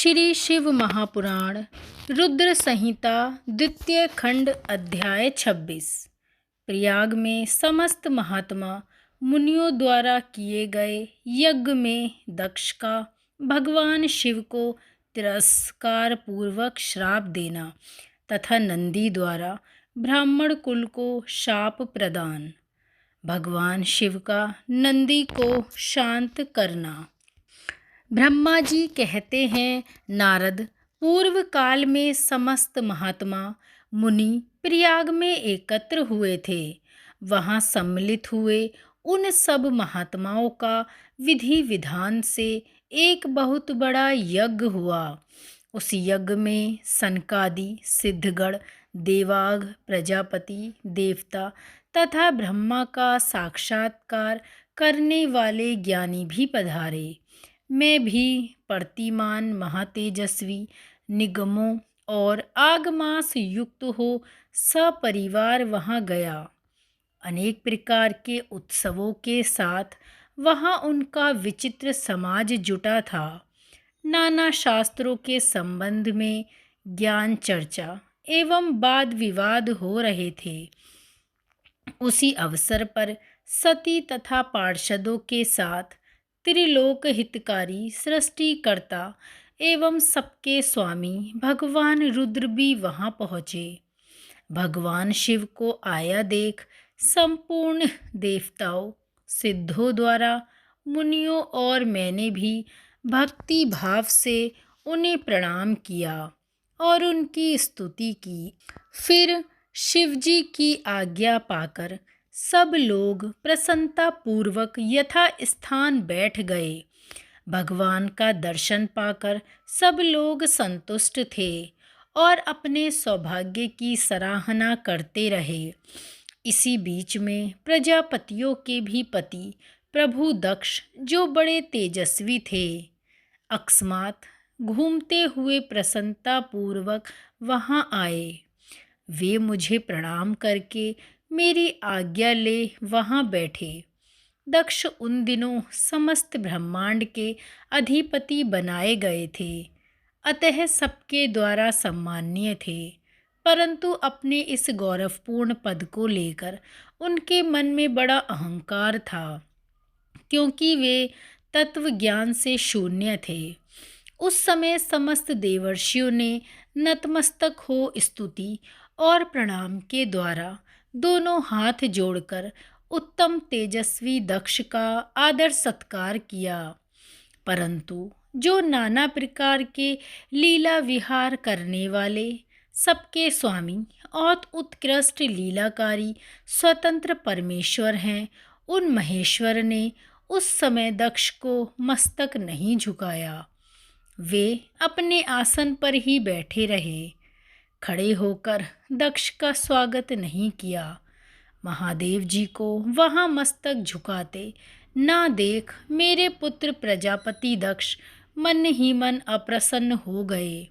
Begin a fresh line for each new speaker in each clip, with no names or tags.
श्री शिव महापुराण रुद्र संहिता द्वितीय खंड अध्याय 26। प्रयाग में समस्त महात्मा मुनियों द्वारा किए गए यज्ञ में दक्ष का भगवान शिव को तिरस्कार पूर्वक श्राप देना तथा नंदी द्वारा ब्राह्मण कुल को शाप प्रदान। भगवान शिव का नंदी को शांत करना। ब्रह्मा जी कहते हैं, नारद, पूर्व काल में समस्त महात्मा मुनि प्रयाग में एकत्र हुए थे। वहाँ सम्मिलित हुए उन सब महात्माओं का विधि विधान से एक बहुत बड़ा यज्ञ हुआ। उस यज्ञ में सनकादि सिद्धगण, देवाग, प्रजापति, देवता तथा ब्रह्मा का साक्षात्कार करने वाले ज्ञानी भी पधारे। मैं भी प्रतिमान महातेजस्वी निगमों और आगमास युक्त हो सपरिवार वहाँ गया। अनेक प्रकार के उत्सवों के साथ वहाँ उनका विचित्र समाज जुटा था। नाना शास्त्रों के संबंध में ज्ञान चर्चा एवं वाद विवाद हो रहे थे। उसी अवसर पर सती तथा पार्षदों के साथ त्रिलोक हितकारी सृष्टिकर्ता एवं सबके स्वामी भगवान रुद्र भी वहाँ पहुँचे। भगवान शिव को आया देख संपूर्ण देवताओं, सिद्धों द्वारा, मुनियों और मैंने भी भक्ति भाव से उन्हें प्रणाम किया और उनकी स्तुति की। फिर शिवजी की आज्ञा पाकर सब लोग प्रसन्नता पूर्वक यथा स्थान बैठ गए। भगवान का दर्शन पाकर सब लोग संतुष्ट थे और अपने सौभाग्य की सराहना करते रहे। इसी बीच में प्रजापतियों के भी पति प्रभु दक्ष, जो बड़े तेजस्वी थे, अकस्मात घूमते हुए प्रसन्नता पूर्वक वहाँ आए। वे मुझे प्रणाम करके मेरी आज्ञा ले वहाँ बैठे। दक्ष उन दिनों समस्त ब्रह्मांड के अधिपति बनाए गए थे, अतः सबके द्वारा सम्मान्य थे। परंतु अपने इस गौरवपूर्ण पद को लेकर उनके मन में बड़ा अहंकार था, क्योंकि वे तत्व ज्ञान से शून्य थे। उस समय समस्त देवर्षियों ने नतमस्तक हो स्तुति और प्रणाम के द्वारा दोनों हाथ जोड़कर उत्तम तेजस्वी दक्ष का आदर सत्कार किया। परंतु जो नाना प्रकार के लीला विहार करने वाले, सबके स्वामी और उत्कृष्ट लीलाकारी स्वतंत्र परमेश्वर हैं, उन महेश्वर ने उस समय दक्ष को मस्तक नहीं झुकाया। वे अपने आसन पर ही बैठे रहे, खड़े होकर दक्ष का स्वागत नहीं किया। महादेव जी को वहाँ मस्तक झुकाते ना देख मेरे पुत्र प्रजापति दक्ष मन ही मन अप्रसन्न हो गए।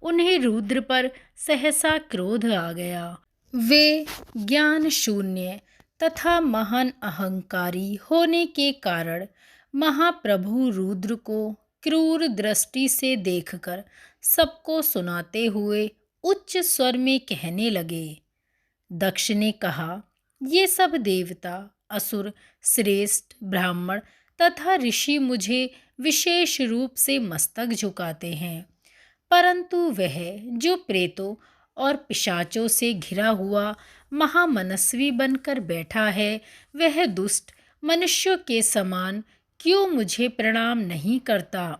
उन्हें रुद्र पर सहसा क्रोध आ गया। वे ज्ञान शून्य तथा महान अहंकारी होने के कारण महाप्रभु रुद्र को क्रूर दृष्टि से देखकर सबको सुनाते हुए उच्च स्वर में कहने लगे। दक्ष ने कहा, ये सब देवता, असुर, श्रेष्ठ ब्राह्मण तथा ऋषि मुझे विशेष रूप से मस्तक झुकाते हैं, परंतु वह जो प्रेतों और पिशाचों से घिरा हुआ महामनस्वी बनकर बैठा है, वह दुष्ट मनुष्यों के समान क्यों मुझे प्रणाम नहीं करता।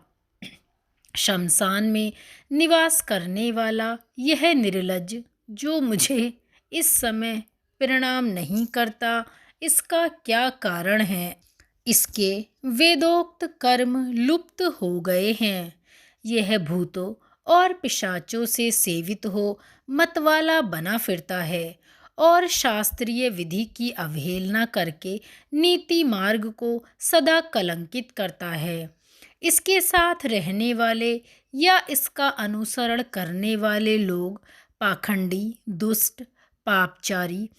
शमशान में निवास करने वाला यह निर्लज्ज जो मुझे इस समय प्रणाम नहीं करता, इसका क्या कारण है। इसके वेदोक्त कर्म लुप्त हो गए हैं। यह भूतों और पिशाचों से सेवित हो मतवाला बना फिरता है और शास्त्रीय विधि की अवहेलना करके नीति मार्ग को सदा कलंकित करता है। इसके साथ रहने वाले या इसका अनुसरण करने वाले लोग पाखंडी, दुष्ट, पापचारी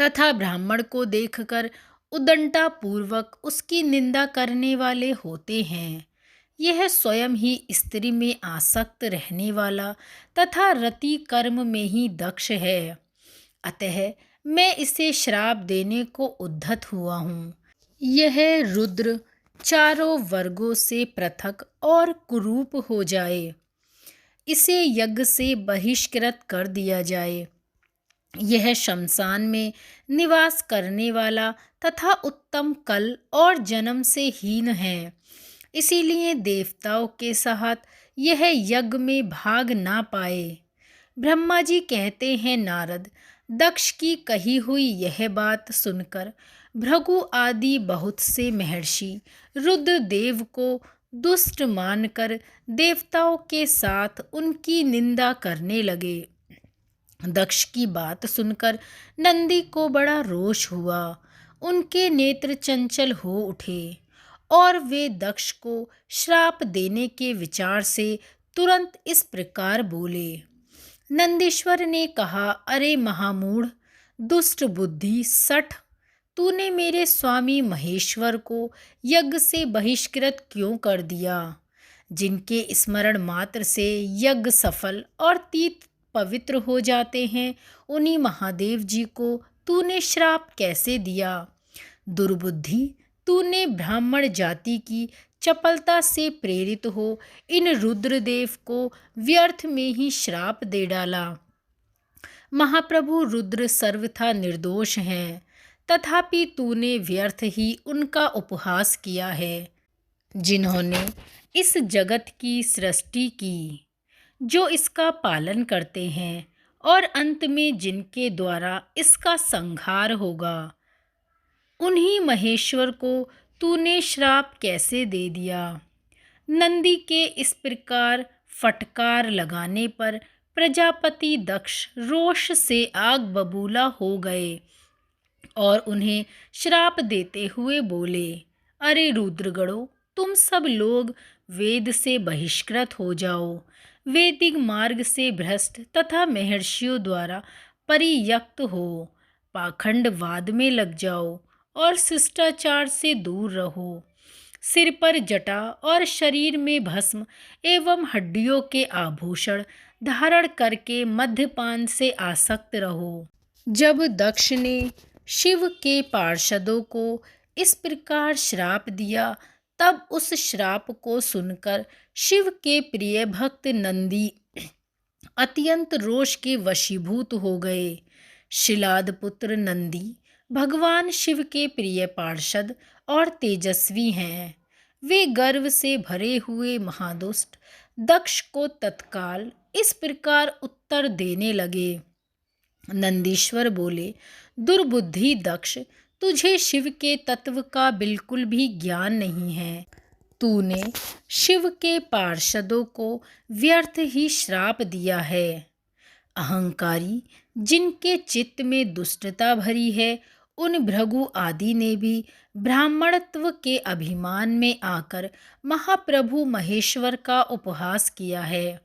तथा ब्राह्मण को देखकर उदंडा पूर्वक उसकी निंदा करने वाले होते हैं। यह स्वयं ही स्त्री में आसक्त रहने वाला तथा रति कर्म में ही दक्ष है। अतः मैं इसे श्राप देने को उद्धत हुआ हूँ। यह रुद्र चारों वर्गों से पृथक और कुरूप हो जाए, इसे यज्ञ से बहिष्कृत कर दिया जाए। यह शमशान में निवास करने वाला तथा उत्तम कल और जन्म से हीन है, इसीलिए देवताओं के साथ यह यज्ञ में भाग ना पाए। ब्रह्मा जी कहते हैं, नारद, दक्ष की कही हुई यह बात सुनकर भृगु आदि बहुत से महर्षि रुद्रदेव को दुष्ट मानकर देवताओं के साथ उनकी निंदा करने लगे। दक्ष की बात सुनकर नंदी को बड़ा रोष हुआ। उनके नेत्र चंचल हो उठे और वे दक्ष को श्राप देने के विचार से तुरंत इस प्रकार बोले। नंदीश्वर ने कहा, अरे महामूढ़, दुष्ट बुद्धि सठ, तूने मेरे स्वामी महेश्वर को यज्ञ से बहिष्कृत क्यों कर दिया? जिनके स्मरण मात्र से यज्ञ सफल और तीत पवित्र हो जाते हैं, उन्हीं महादेव जी को तूने श्राप कैसे दिया? दुर्बुद्धि, तूने ब्राह्मण जाति की चपलता से प्रेरित हो इन रुद्रदेव को व्यर्थ में ही श्राप दे डाला। महाप्रभु रुद्र सर्वथा निर्दोष हैं, तथापि तूने व्यर्थ ही उनका उपहास किया है, जिन्होंने इस जगत की सृष्टि की, जो इसका पालन करते हैं और अंत में जिनके द्वारा इसका संहार होगा। उन्हीं महेश्वर को तूने श्राप कैसे दे दिया? नंदी के इस प्रकार फटकार लगाने पर प्रजापति दक्ष रोष से आग बबूला हो गए और उन्हें श्राप देते हुए बोले, अरे रुद्रगणों, तुम सब लोग वेद से बहिष्कृत हो जाओ, वैदिक मार्ग से भ्रष्ट तथा महर्षियों द्वारा परित्यक्त हो, पाखंडवाद में लग जाओ और शिष्टाचार से दूर रहो। सिर पर जटा और शरीर में भस्म एवं हड्डियों के आभूषण धारण करके मद्यपान से आसक्त रहो। जब दक्ष ने शिव के पार्षदों को इस प्रकार श्राप दिया, तब उस श्राप को सुनकर शिव के प्रिय भक्त नंदी अत्यंत रोष के वशीभूत हो गए। शिलाद पुत्र नंदी भगवान शिव के प्रिय पार्षद और तेजस्वी हैं। वे गर्व से भरे हुए महादुष्ट दक्ष को तत्काल इस प्रकार उत्तर देने लगे। नंदीश्वर बोले, दुर्बुद्धि दक्ष, तुझे शिव के तत्व का बिल्कुल भी ज्ञान नहीं है। तूने शिव के पार्षदों को व्यर्थ ही श्राप दिया है। अहंकारी, जिनके चित्त में दुष्टता भरी है, उन भृगु आदि ने भी ब्राह्मणत्व के अभिमान में आकर महाप्रभु महेश्वर का उपहास किया है।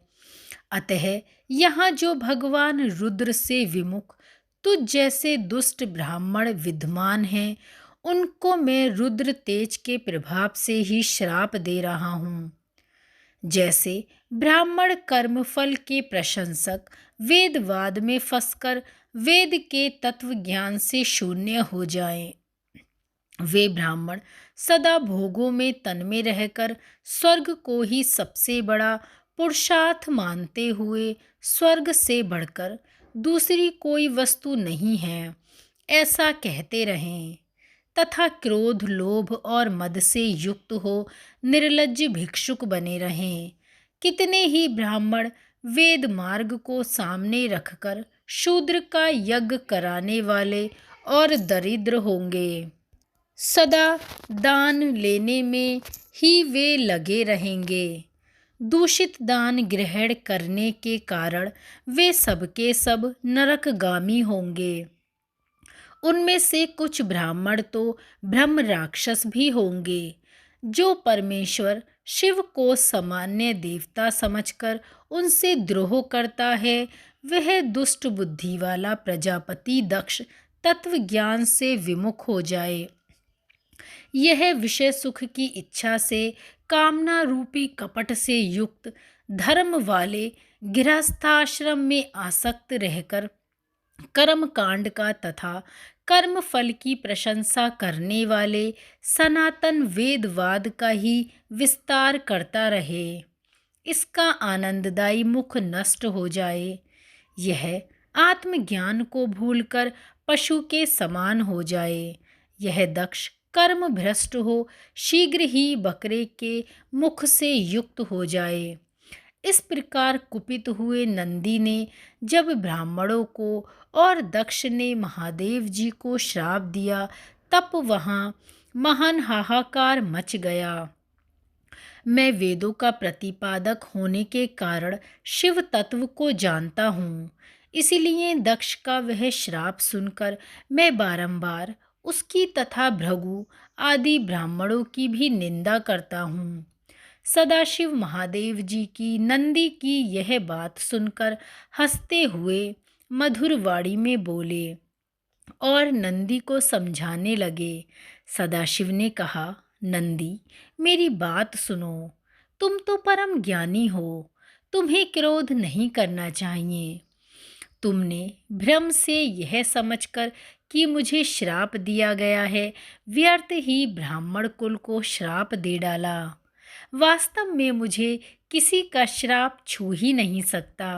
अतः यहाँ जो भगवान रुद्र से विमुख तुझ जैसे दुष्ट ब्राह्मण विद्यमान हैं, उनको मैं रुद्र तेज के प्रभाव से ही श्राप दे रहा हूँ। जैसे ब्राह्मण कर्मफल के प्रशंसक वेदवाद में फंसकर वेद के तत्व ज्ञान से शून्य हो जाएं, वे ब्राह्मण सदा भोगों में तन्मे रहकर स्वर्ग को ही सबसे बड़ा पुरुषार्थ मानते हुए स्वर्ग से बढ़कर दूसरी कोई वस्तु नहीं है, ऐसा कहते रहें, तथा क्रोध, लोभ और मद से युक्त हो निर्लज्ज भिक्षुक बने रहें। कितने ही ब्राह्मण वेद मार्ग को सामने रखकर शूद्र का यज्ञ कराने वाले और दरिद्र होंगे। सदा दान लेने में ही वे लगे रहेंगे। दूषित दान ग्रहण करने के कारण वे सबके सब नरकगामी होंगे। उनमें से कुछ ब्राह्मण तो ब्रह्म राक्षस भी होंगे। जो परमेश्वर शिव को सामान्य देवता समझकर उनसे द्रोह करता है, वह दुष्ट बुद्धि वाला प्रजापति दक्ष तत्व ज्ञान से विमुख हो जाए। यह विषय सुख की इच्छा से कामना रूपी कपट से युक्त धर्म वाले गृहस्थाश्रम में आसक्त रहकर कर्म कांड का तथा कर्म फल की प्रशंसा करने वाले सनातन वेदवाद का ही विस्तार करता रहे, इसका आनंददायी मुख नष्ट हो जाए। यह आत्मज्ञान को भूलकर पशु के समान हो जाए। यह दक्ष कर्म भ्रष्ट हो शीघ्र ही बकरे के मुख से युक्त हो जाए। इस प्रकार कुपित हुए नंदी ने जब ब्राह्मणों को और दक्ष ने महादेव जी को श्राप दिया, तब वहाँ महान हाहाकार मच गया। मैं वेदों का प्रतिपादक होने के कारण शिव तत्व को जानता हूँ, इसलिए दक्ष का वह श्राप सुनकर मैं बारंबार उसकी तथा भृगु आदि ब्राह्मणों की भी निंदा करता हूँ। सदाशिव महादेव जी की नंदी की यह बात सुनकर हंसते हुए मधुर वाणी में बोले और नंदी को समझाने लगे। सदाशिव ने कहा, नंदी, मेरी बात सुनो। तुम तो परम ज्ञानी हो, तुम्हें क्रोध नहीं करना चाहिए। तुमने भ्रम से यह समझकर कि मुझे श्राप दिया गया है, व्यर्थ ही ब्राह्मण कुल को श्राप दे डाला। वास्तव में मुझे किसी का श्राप छू ही नहीं सकता,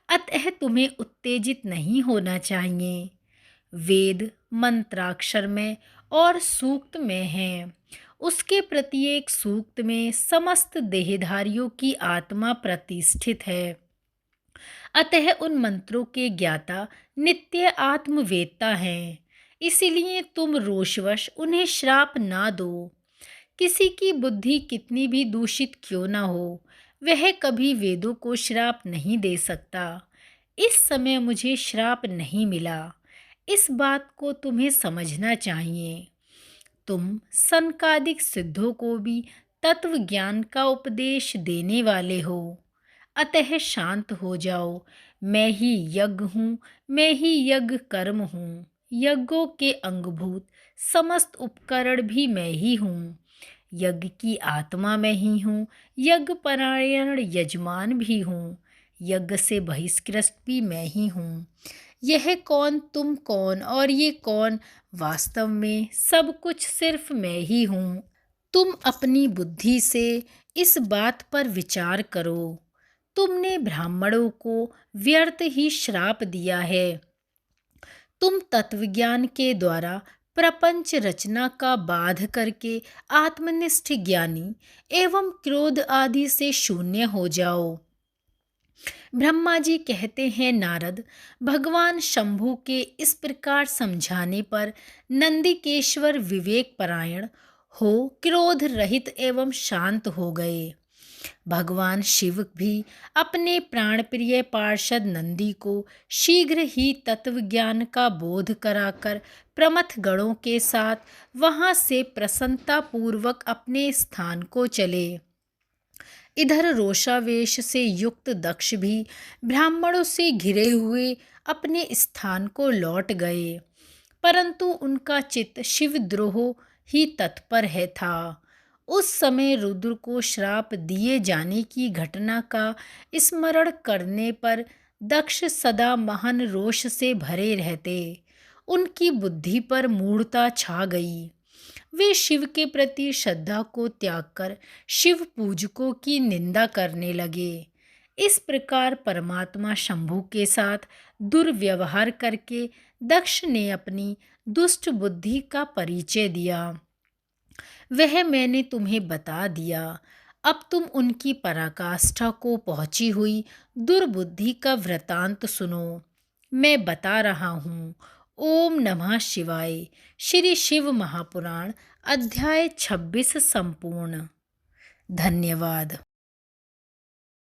अतः तुम्हें उत्तेजित नहीं होना चाहिए। वेद मंत्राक्षर में और सूक्त में है, उसके प्रत्येक सूक्त में समस्त देहधारियों की आत्मा प्रतिष्ठित है, अतः उन मंत्रों के ज्ञाता नित्य आत्मवेत्ता हैं। इसलिए तुम रोषवश उन्हें श्राप ना दो। किसी की बुद्धि कितनी भी दूषित क्यों न हो, वह कभी वेदों को श्राप नहीं दे सकता। इस समय मुझे श्राप नहीं मिला, इस बात को तुम्हें समझना चाहिए। तुम सनकादिक सिद्धों को भी तत्व ज्ञान का उपदेश देने वाले हो, अतः शांत हो जाओ। मैं ही यज्ञ हूँ, मैं ही यज्ञ कर्म हूँ। यज्ञों के अंगभूत समस्त उपकरण भी मैं ही हूँ। यज्ञ की आत्मा मैं ही हूँ, यज्ञ परायण यजमान भी हूँ, यज्ञ से बहिष्कृत भी मैं ही हूँ। यह कौन, तुम कौन और ये कौन, वास्तव में सब कुछ सिर्फ मैं ही हूँ। तुम अपनी बुद्धि से इस बात पर विचार करो। तुमने ब्राह्मणों को व्यर्थ ही श्राप दिया है। तुम तत्वज्ञान के द्वारा प्रपंच रचना का बाध करके आत्मनिष्ठ ज्ञानी एवं क्रोध आदि से शून्य हो जाओ। ब्रह्मा जी कहते हैं, नारद, भगवान शंभु के इस प्रकार समझाने पर नंदिकेश्वर विवेक परायण हो क्रोध रहित एवं शांत हो गए। भगवान शिव भी अपने प्राणप्रिय पार्षद नंदी को शीघ्र ही तत्वज्ञान का बोध कराकर प्रमथ गणों के साथ वहां से प्रसन्नतापूर्वक अपने स्थान को चले। इधर रोषावेश से युक्त दक्ष भी ब्राह्मणों से घिरे हुए अपने स्थान को लौट गए, परंतु उनका चित्त शिवद्रोह ही तत्पर है था। उस समय रुद्र को श्राप दिए जाने की घटना का स्मरण करने पर दक्ष सदा महान रोष से भरे रहते। उनकी बुद्धि पर मूढ़ता छा गई। वे शिव के प्रति श्रद्धा को त्याग कर शिव पूजकों की निंदा करने लगे। इस प्रकार परमात्मा शंभु के साथ दुर्व्यवहार करके दक्ष ने अपनी दुष्ट बुद्धि का परिचय दिया। वह मैंने तुम्हें बता दिया। अब तुम उनकी पराकाष्ठा को पहुंची हुई दुर्बुद्धि का वृतांत सुनो। मैं बता रहा हूँ। ओम नमः शिवाय। श्री शिव महापुराण अध्याय 26 संपूर्ण। धन्यवाद।